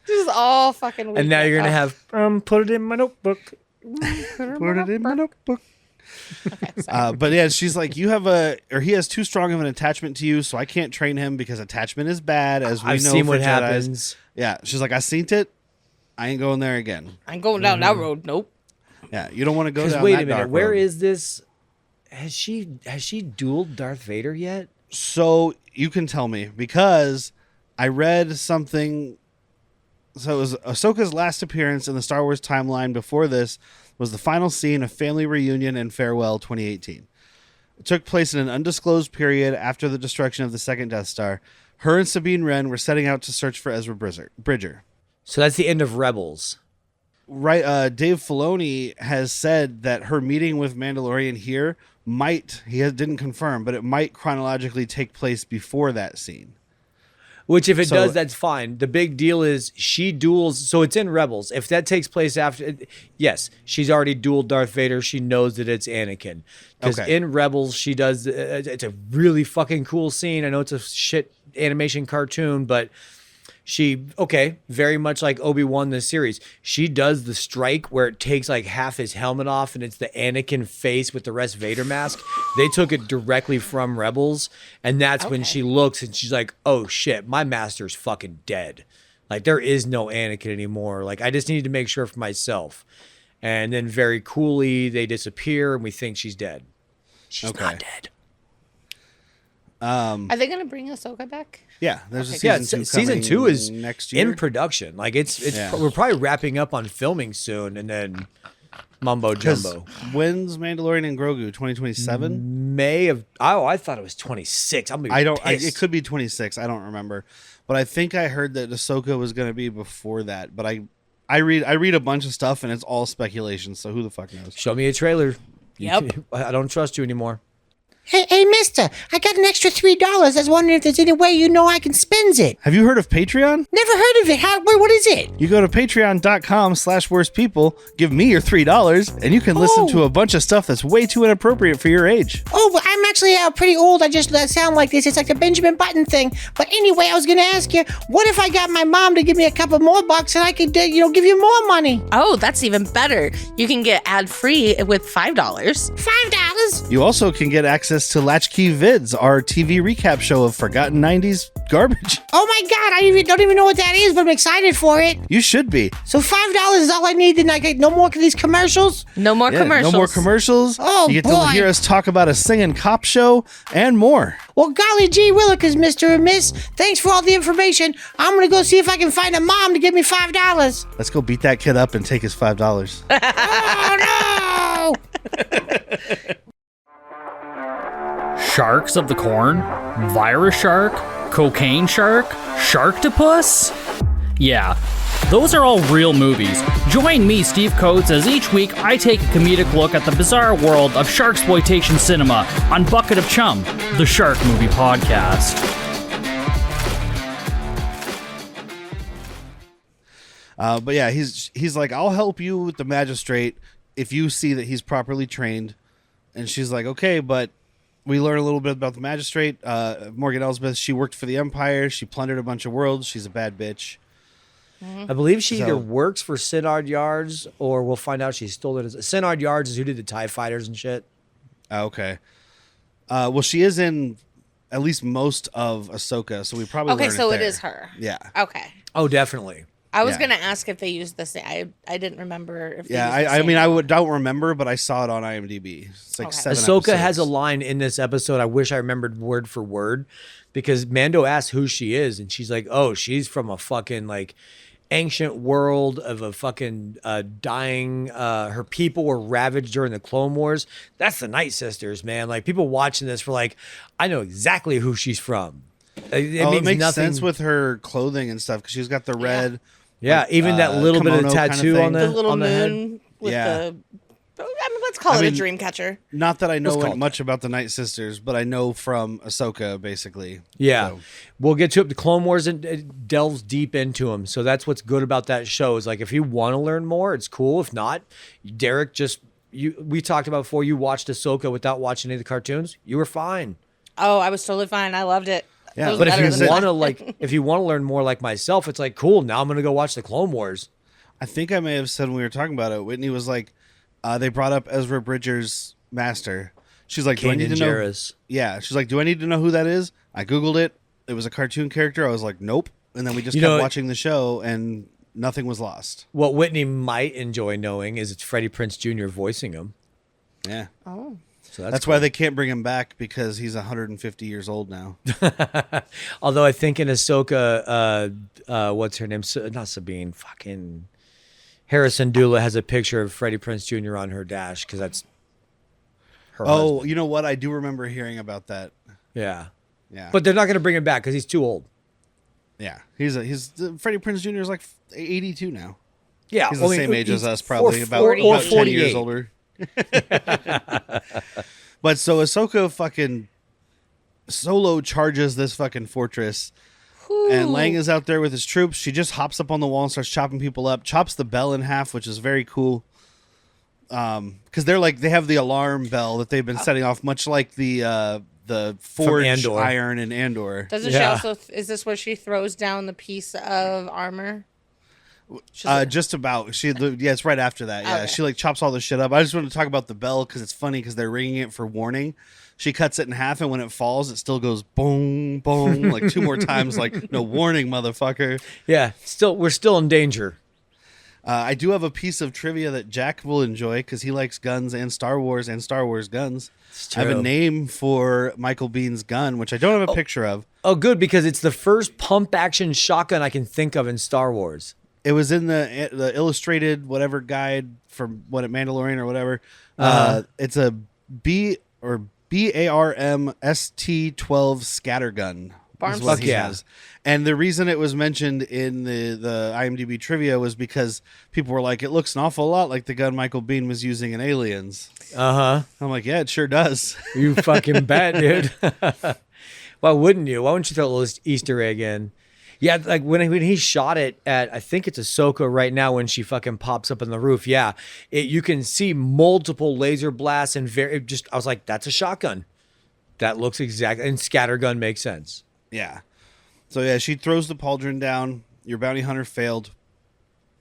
S3: Just all fucking week.
S2: And now you're gonna have put it in my notebook.
S1: Put it in my notebook.
S3: Okay, sorry.
S1: But yeah, she's like, he has too strong of an attachment to you, so I can't train him because attachment is bad, as we
S2: I've
S1: know
S2: seen
S1: for
S2: what
S1: Jedis.
S2: happens.
S1: Yeah, she's like, I seen it. I ain't going there again.
S3: I'm going down that road. Nope.
S1: Yeah, you don't want to go
S2: Because
S1: down
S2: wait
S1: that
S2: a minute,
S1: dark
S2: where
S1: road.
S2: is this? Has she dueled Darth Vader yet?
S1: So you can tell me because I read something. So it was Ahsoka's last appearance in the Star Wars timeline before this was the final scene of Family Reunion and Farewell 2018. It took place in an undisclosed period after the destruction of the second Death Star. Her and Sabine Wren were setting out to search for Ezra Bridger.
S2: So that's the end of Rebels.
S1: Right, Dave Filoni has said that her meeting with Mandalorian here didn't confirm, but it might chronologically take place before that scene.
S2: Which, if it
S1: So-
S2: does, that's fine. The big deal is she duels. So it's in Rebels. If that takes place after, yes, she's already dueled Darth Vader. She knows that it's Anakin. Because
S1: Okay.
S2: in Rebels, she does. It's a really fucking cool scene. I know it's a shit animation cartoon, but very much like Obi-Wan the series. She does the strike where it takes like half his helmet off and it's the Anakin face with the rest Vader mask. They took it directly from Rebels, and that's when
S3: Okay.
S2: she looks and she's like, "Oh shit, my master's fucking dead. Like there is no Anakin anymore. Like I just need to make sure for myself." And then very coolly they disappear and we think she's dead. She's
S1: Okay.
S2: not dead.
S3: Are they going to bring Ahsoka back?
S1: Yeah, there's a
S2: Yeah,
S1: season 2
S2: season
S1: coming
S2: 2 is
S1: next year.
S2: in production. Like it's we're probably wrapping up on filming soon, and then mumbo jumbo.
S1: When's Mandalorian and Grogu? 2027.
S2: May of I thought it was 26.
S1: It could be 26. I don't remember, but I think I heard that Ahsoka was going to be before that. But I read a bunch of stuff and it's all speculation. So who the fuck knows?
S2: Show me a trailer.
S3: Yep.
S2: I don't trust you anymore.
S4: Hey, mister, I got an extra $3. I was wondering if there's any way I can spend it.
S1: Have you heard of Patreon?
S4: Never heard of it. What is it?
S1: You go to patreon.com/worstpeople, give me your $3, and you can listen to a bunch of stuff that's way too inappropriate for your age.
S4: Oh, well, I'm actually pretty old. I just sound like this. It's like the Benjamin Button thing. But anyway, I was going to ask you, what if I got my mom to give me a couple more bucks and I could, give you more money?
S3: Oh, that's even better. You can get ad-free with $5.
S4: $5?
S1: You also can get access to Latchkey Vids, our TV recap show of forgotten 90s garbage.
S4: Oh my God, I don't even know what that is, but I'm excited for it.
S1: You should be.
S4: So $5 is all I need, and I get no more of these commercials?
S3: No more commercials.
S1: No more commercials.
S4: Oh,
S1: you get
S4: boy.
S1: to hear us talk about a singing cop show and more.
S4: Well, golly gee willikers, Mr. and Miss. Thanks for all the information. I'm going to go see if I can find a mom to give me $5.
S1: Let's go beat that kid up and take his $5.
S4: Oh, no!
S5: Sharks of the Corn? Virus shark? Cocaine shark? Sharktopus? Yeah, those are all real movies. Join me, Steve Coates, as each week I take a comedic look at the bizarre world of sharksploitation cinema on Bucket of Chum, the Shark Movie Podcast.
S1: But yeah, he's like, I'll help you with the magistrate if you see that he's properly trained. And she's like, okay, but we learn a little bit about the magistrate. Morgan Elsbeth, she worked for the Empire. She plundered a bunch of worlds. She's a bad bitch.
S2: I believe she either works for Sinard Yards or we'll find out she stole it. Sinard Yards is who did the TIE fighters and shit.
S1: Okay. Well, she is in at least most of Ahsoka, so we probably
S3: Okay,
S1: learn
S3: so
S1: it
S3: it is her.
S1: Yeah.
S3: Okay.
S2: Oh, definitely.
S3: I was
S1: Yeah.
S3: going to ask if they used the same. I didn't remember if they
S1: Yeah,
S3: used the
S1: I
S3: same
S1: mean, I
S3: one.
S1: don't remember, but I saw it on IMDb. It's like
S3: Okay.
S1: 7
S2: Ahsoka has
S1: episodes.
S2: a line in this episode I wish I remembered word for word because Mando asks who she is and she's like, oh, she's from a fucking like ancient world of a fucking dying her people were ravaged during the Clone Wars. That's the Night Sisters, man. Like people watching this were like, I know exactly who she's from.
S1: It makes
S2: nothing.
S1: sense with her clothing and stuff because she's got the red.
S2: Yeah,
S1: like,
S2: even that little bit of
S1: kimono kind of
S2: tattoo
S1: thing.
S2: on
S3: The little
S2: on the head.
S3: moon with
S1: Yeah.
S3: the... I mean, let's call
S1: I
S3: it
S1: mean,
S3: a dream catcher.
S1: Not that I know
S2: call it
S1: much about the Night Sisters, but I know from Ahsoka, basically.
S2: Yeah,
S1: So,
S2: we'll get to it. The Clone Wars and it delves deep into them, so that's what's good about that show. Is like if you want to learn more, it's cool. If not, Derek, we talked about before. You watched Ahsoka without watching any of the cartoons. You were fine.
S3: Oh, I was totally fine. I loved it.
S1: Yeah,
S3: It was
S2: But if
S3: better
S2: you
S3: than
S2: want
S3: that.
S2: to if you want to learn more like myself, it's like cool. Now I'm gonna go watch the Clone Wars.
S1: I think I may have said when we were talking about it, Whitney was like, they brought up Ezra Bridger's master. She's like, do I need to know?
S2: Jairus.
S1: Yeah, she's like, do I need to know who that is? I Googled it. It was a cartoon character. I was like, nope. And then we just
S2: You
S1: kept
S2: know-
S1: watching the show and nothing was lost.
S2: What Whitney might enjoy knowing is it's Freddie Prinze Jr. voicing him.
S1: Yeah.
S3: Oh.
S2: So
S1: That's why they can't bring him back because he's 150 years old now.
S2: Although I think in Ahsoka, what's her name? Not Sabine. Fucking Harrison Dula has a picture of Freddie Prinze Jr. on her dash because that's her.
S1: Oh,
S2: husband.
S1: you know what? I do remember hearing about that.
S2: Yeah.
S1: Yeah.
S2: But they're not going to bring him back because he's too old.
S1: yeah, he's Freddie Prinze Jr. is like 82 now.
S2: Yeah,
S1: He's the same age as us, probably about 10 years
S2: 48.
S1: older. But so Ahsoka fucking solo charges this fucking fortress, and Lang is out there with his troops. She just hops up on the wall and starts chopping people up, chops the bell in half, which is very cool. Because they have the alarm bell that they've been setting off, much like the forge
S2: Andor.
S1: iron in Andor.
S3: Doesn't
S2: Yeah.
S3: she also... Is this where she throws down the piece of armor?
S1: Just about. It's right after that. Yeah,
S3: Okay.
S1: she like chops all this shit up. I just want to talk about the bell because it's funny because they're ringing it for warning. She cuts it in half, and when it falls, it still goes boom, boom, like 2 more times. Like, no warning, motherfucker.
S2: Yeah, we're still in danger.
S1: I do have a piece of trivia that Jack will enjoy because he likes guns and Star Wars guns. I have a name for Michael Bihn's gun, which I don't have a picture of.
S2: Oh, good, because it's the first pump-action shotgun I can think of in Star Wars.
S1: It was in the illustrated whatever guide for Mandalorian or whatever. It's a BARM ST-12 scattergun. Is what he has. And the reason it was mentioned in the IMDb trivia was because people were like, it looks an awful lot like the gun Michael Biehn was using in Aliens. I'm like, yeah, it sure does.
S2: You fucking bet, dude. Why wouldn't you? Why wouldn't you throw a little Easter egg in? Yeah, like when he shot it at, I think it's Ahsoka right now when she fucking pops up on the roof. Yeah, you can see multiple laser blasts and I was like, that's a shotgun. That looks exactly, and scattergun makes sense.
S1: Yeah. So yeah, she throws the pauldron down. Your bounty hunter failed.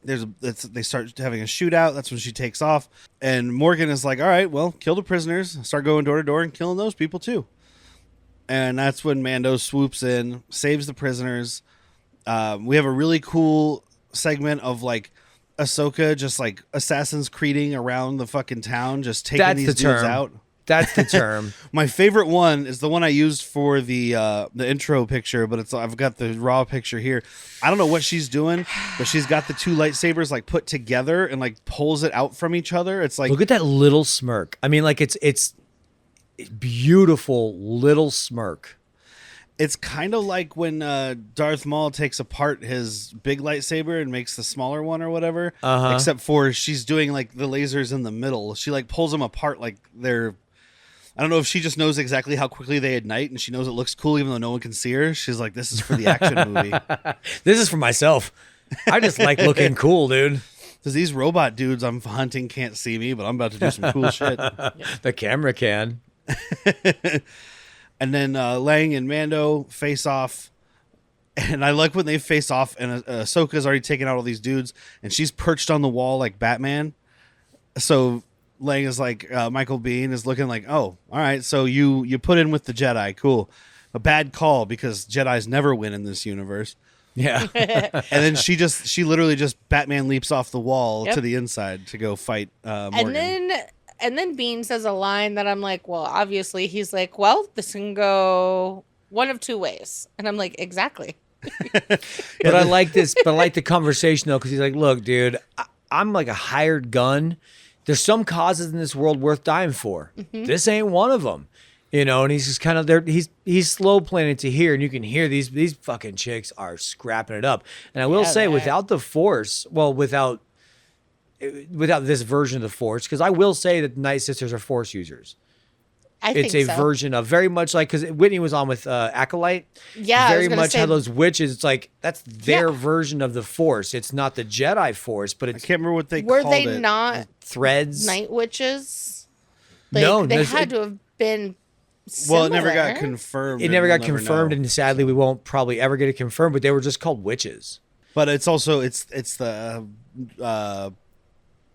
S1: They start having a shootout. That's when she takes off. And Morgan is like, all right, well, kill the prisoners. Start going door to door and killing those people too. And that's when Mando swoops in, saves the prisoners. We have a really cool segment of like Ahsoka just like Assassin's Creeding around the fucking town, just taking these dudes out.
S2: That's the term.
S1: My favorite one is the one I used for the intro picture, but I've got the raw picture here. I don't know what she's doing, but she's got the two lightsabers like put together and like pulls it out from each other. It's like,
S2: look at that little smirk. I mean, like it's beautiful little smirk.
S1: It's kind of like when Darth Maul takes apart his big lightsaber and makes the smaller one or whatever, except for she's doing like the lasers in the middle. She like pulls them apart like they're, I don't know if she just knows exactly how quickly they ignite and she knows it looks cool even though no one can see her. She's like, this is for the action movie.
S2: This is for myself. I just like looking cool, dude.
S1: Because these robot dudes I'm hunting can't see me, but I'm about to do some cool shit.
S2: The camera can.
S1: And then Lang and Mando face off. And I like when they face off and Ahsoka's already taken out all these dudes and she's perched on the wall like Batman. So Lang is like, Michael Biehn is looking like, oh, all right, so you put in with the Jedi. Cool. A bad call because Jedis never win in this universe.
S2: Yeah.
S1: And then she literally just Batman leaps off the wall to the inside to go fight Morgan.
S3: And then Bean says a line that I'm like, well, obviously he's like, well, this can go one of two ways. And I'm like, exactly.
S2: But I like this, but I like the conversation though, because he's like, look, dude, I'm like a hired gun. There's some causes in this world worth dying for. Mm-hmm. This ain't one of them. You know, and he's just kind of there. He's slow playing it to hear, and you can hear these fucking chicks are scrapping it up. And I will say, without the Force, well, without this version of the Force, because I will say that the Night Sisters are Force users. It's a version of very much like, because Whitney was on with Acolyte.
S3: Yeah,
S2: very much how those witches. It's like that's their version of the Force. It's not the Jedi Force, but it's.
S1: I can't remember what they
S3: were.
S1: Called
S3: they
S1: it.
S3: not
S2: threads?
S3: Night witches? Like,
S2: no,
S3: they had to have been. Similar.
S1: Well, it never got confirmed.
S2: It never got confirmed, and sadly, we won't probably ever get it confirmed. But they were just called witches.
S1: But it's also it's the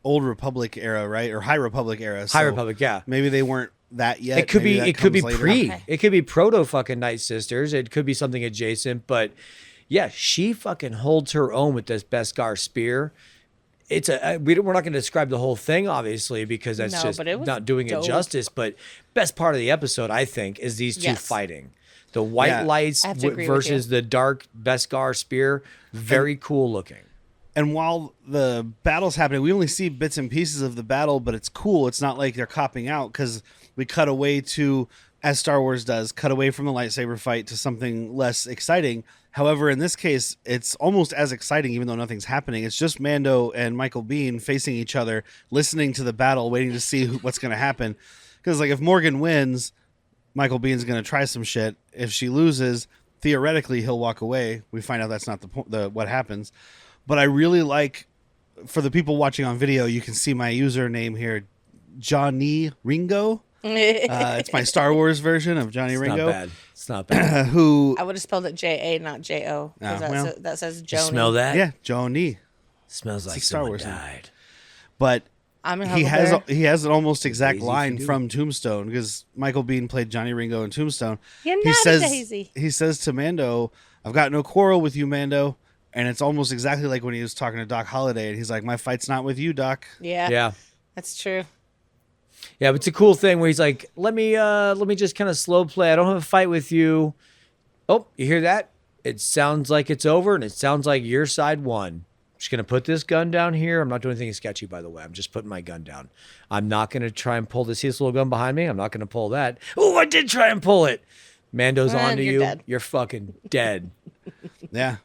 S1: Old Republic era, right, or High Republic era.
S2: High Republic, yeah.
S1: Maybe they weren't that yet.
S2: It could
S1: maybe
S2: be. It could be
S1: later.
S2: pre.
S3: Okay.
S2: It could be proto fucking Night Sisters. It could be something adjacent. But yeah, she fucking holds her own with this Beskar spear. It's we're not going to describe the whole thing, obviously, because that's just not doing it justice. But best part of the episode, I think, is these two fighting. The white lights versus the dark Beskar spear. Very cool looking.
S1: And while the battle's happening, we only see bits and pieces of the battle, but it's cool. It's not like they're copping out because we cut away to, as Star Wars does, cut away from the lightsaber fight to something less exciting. However, in this case, it's almost as exciting, even though nothing's happening. It's just Mando and Michael Biehn facing each other, listening to the battle, waiting to see what's going to happen. Because, like, if Morgan wins, Michael Bihn's going to try some shit. If she loses, theoretically, he'll walk away. We find out that's not what happens. But I really like, for the people watching on video, you can see my username here, Johnny Ringo. It's my Star Wars version of Johnny Ringo.
S2: It's not bad.
S1: Who
S3: I would have spelled it J-A, not J-O. That says Joni.
S2: Smell that?
S1: Yeah, Johnny.
S2: Smells like
S1: Star
S2: someone
S1: Whas
S2: died.
S1: But he has an almost exact
S2: Daisy
S1: line
S2: for
S1: from Tombstone, because Michael Biehn played Johnny Ringo in Tombstone.
S3: You're naughty, Daisy.
S1: He says to Mando, "I've got no quarrel with you, Mando. And it's almost exactly like when he was talking to Doc Holliday, and he's like, "My fight's not with you, Doc."
S2: Yeah.
S3: That's true.
S2: Yeah, but it's a cool thing where he's like, let me just kind of slow play. I don't have a fight with you. Oh, you hear that? It sounds like it's over, and it sounds like your side won. I'm just going to put this gun down here. I'm not doing anything sketchy, by the way. I'm just putting my gun down. I'm not going to try and pull this little gun behind me. I'm not going to pull that. Oh, I did try and pull it. Mando's
S3: And
S2: onto
S3: you're
S2: you.
S3: dead.
S2: You're fucking dead.
S1: Yeah.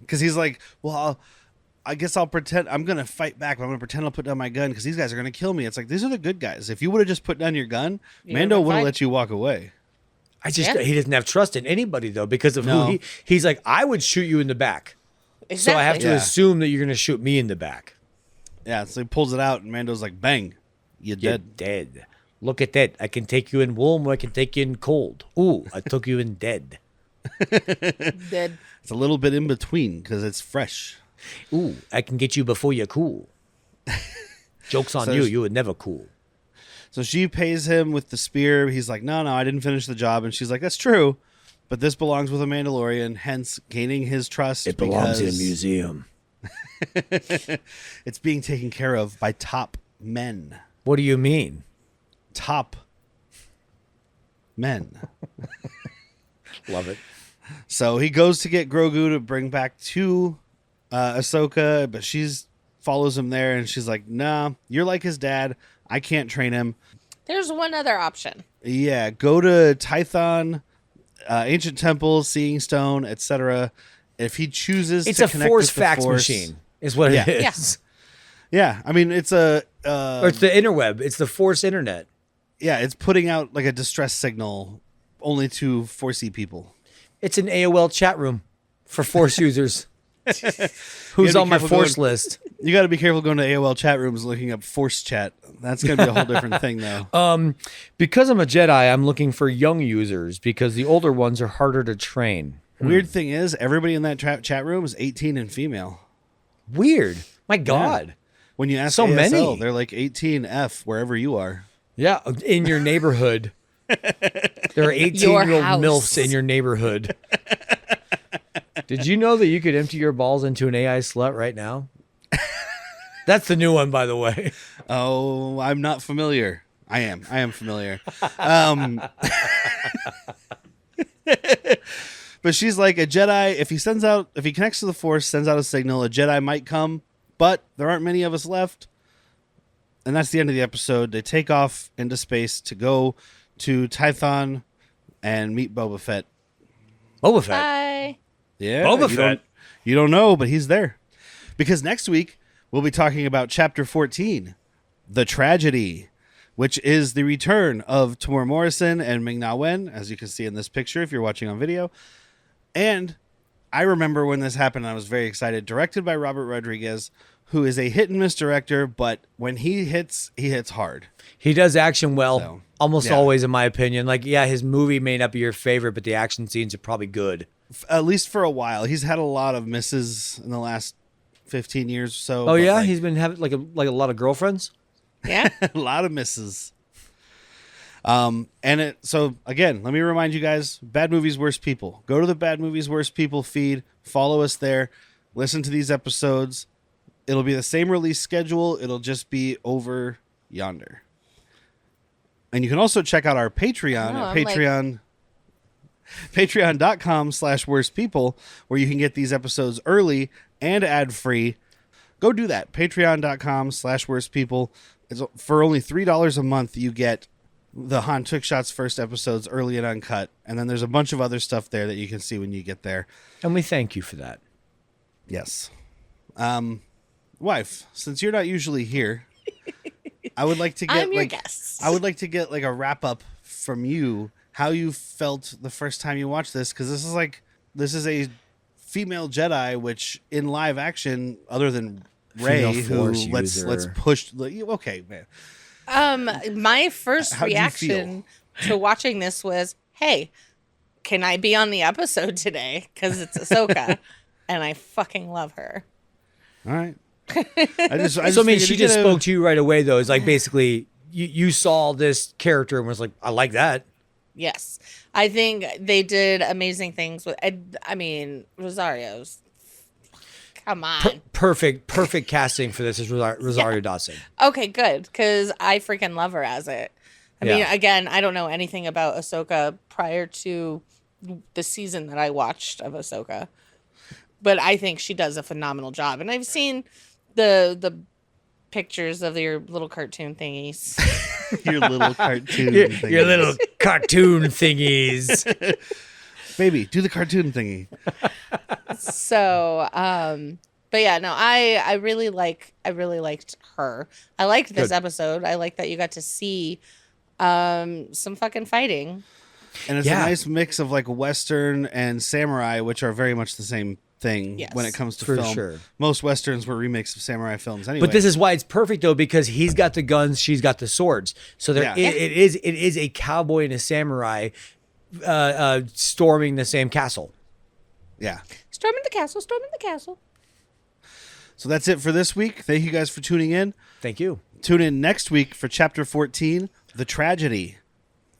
S1: Because he's like, well, I guess I'll pretend I'm going to fight back, but I'm going to pretend I'll put down my gun because these guys are going to kill me. It's like, these are the good guys. If you would have just put down your gun, Mando would have let you walk away.
S2: He doesn't have trust in anybody, though, because of who he's like, I would shoot you in the back.
S3: Exactly.
S2: So I have to assume that you're going to shoot me in the back.
S1: Yeah, so he pulls it out, and Mando's like, bang, you're
S2: You're
S1: dead.
S2: dead. Look at that. I can take you in warm or I can take you in cold. Ooh, I took you in dead.
S3: Dead.
S1: It's a little bit in between because it's fresh.
S2: Ooh, I can get you before you're cool. Joke's on you. You were never cool.
S1: So she pays him with the spear. He's like, no, I didn't finish the job. And she's like, that's true, but this belongs with a Mandalorian, hence gaining his trust.
S2: It belongs in a museum.
S1: It's being taken care of by top men.
S2: What do you mean?
S1: Top men.
S2: Love it.
S1: So he goes to get Grogu to bring back to Ahsoka, but she's follows him there, and she's like, nah, you're like his dad. I can't train him.
S3: There's one other option.
S1: Yeah, go to Tython, ancient temples, seeing stone, etc. If he chooses
S2: It's
S1: to
S2: a
S1: connect
S2: force
S1: with the
S2: fax
S1: Force,
S2: machine, is what it is.
S3: Yeah.
S1: Yeah, I mean, it's a...
S2: Or it's the interweb. It's the Force internet.
S1: yeah, it's putting out like a distress signal only to Forcey people.
S2: It's an AOL chat room for Force users. Who's
S1: be
S2: on my
S1: careful
S2: Force
S1: going-
S2: list?
S1: You got to be careful going to AOL chat rooms looking up Force chat. That's going to be a whole different thing, though.
S2: Because I'm a Jedi, I'm looking for young users because the older ones are harder to train.
S1: Weird thing is, everybody in that chat room is 18 and female.
S2: Weird. My God.
S1: When you ask
S2: So
S1: ASL,
S2: many.
S1: they're like 18F wherever you are.
S2: Yeah, in your neighborhood. There are 18-year-old
S3: house.
S2: MILFs in your neighborhood. Did you know that you could empty your balls into an AI slut right now? That's the new one, by the way.
S1: Oh, I'm not familiar. I am familiar. But she's like, a Jedi, if he connects to the Force, sends out a signal, a Jedi might come, but there aren't many of us left. And that's the end of the episode. They take off into space to go to Tython and meet Boba Fett.
S2: Boba Fett.
S3: Bye.
S1: Yeah,
S2: Boba
S1: you
S2: Fett.
S1: You don't know, but he's there. Because next week, we'll be talking about Chapter 14, The Tragedy, which is the return of Tamora Morrison and Ming-Na Wen, as you can see in this picture if you're watching on video. And I remember when this happened, I was very excited. Directed by Robert Rodriguez, who is a hit-and-miss director, but when he hits hard.
S2: He does action well,
S1: So,
S2: almost
S1: yeah.
S2: always, in my opinion. Like, yeah, his movie may not be your favorite, but the action scenes are probably good.
S1: At least for a while. He's had a lot of misses in the last 15 years or so.
S2: Oh,
S1: but,
S2: yeah?
S1: like,
S2: He's been having like a lot of girlfriends?
S3: Yeah.
S1: a lot of misses. So again, let me remind you guys, Bad Movies Worst People. Go to the Bad Movies Worst People feed, follow us there, listen to these episodes. It'll be the same release schedule, it'll just be over yonder. And you can also check out our Patreon at patreon.com/worstpeople, where you can get these episodes early and ad-free. Go do that. Patreon.com/worstpeople. It's for only $3 a month. You get the Han Took Shots first episodes early and uncut. And then there's a bunch of other stuff there that you can see when you get there.
S2: And we thank you for that.
S1: Yes. Wife, since you're not usually here, I would like to get
S3: I'm your guest.
S1: I would like to get like a wrap up from you, how you felt the first time you watched this, because this is a female Jedi, which in live action, other than Rey,
S2: Female
S1: who
S2: Force
S1: let's
S2: user.
S1: push. Okay, man.
S3: My first
S1: How'd you
S3: reaction to watching this was, hey, can I be on the episode today? Because it's Ahsoka, and I fucking love her.
S1: All right. I just
S2: So, I mean,
S1: figured
S2: she
S1: you
S2: just
S1: get a-
S2: spoke to you right away, though. It's like basically you saw this character and was like, I like that.
S3: Yes. I think they did amazing things with, I mean, Rosario's Come on.
S2: Perfect casting for this is Rosario Dawson.
S3: Okay, good, because I freaking love her as it. I mean,
S2: Yeah.
S3: again, I don't know anything about Ahsoka prior to the season that I watched of Ahsoka, but I think she does a phenomenal job. And I've seen the pictures of your little cartoon thingies.
S1: Your little cartoon thingy.
S2: Your little cartoon thingies.
S1: Baby, do the cartoon thingy.
S3: So, but yeah, no, I really liked her. I liked this
S2: Good.
S3: episode. I like that you got to see some fucking fighting.
S1: And it's
S2: Yeah.
S1: a nice mix of like Western and samurai, which are very much the same thing
S3: Yes.
S1: when it comes to
S2: For
S1: film.
S2: sure.
S1: Most Westerns were remakes of samurai films anyway.
S2: But this is why it's perfect though, because he's got the guns, she's got the swords. So there,
S1: Yeah.
S2: it is a cowboy and a samurai storming the same castle.
S1: Yeah.
S3: Storming the castle.
S1: So that's it for this week. Thank you guys for tuning in.
S2: Thank you.
S1: Tune in next week for Chapter 14, The Tragedy.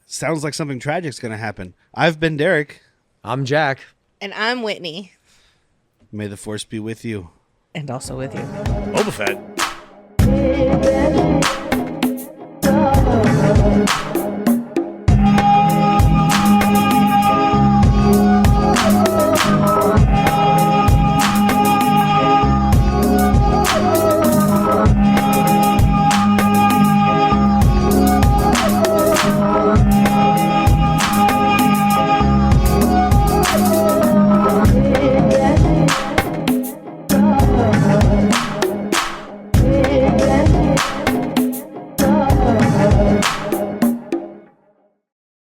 S1: Sounds like something tragic's going to happen. I've been Derek.
S2: I'm Jack.
S3: And I'm Whitney.
S1: May the Force be with you.
S3: And also with you.
S2: Boba Fett.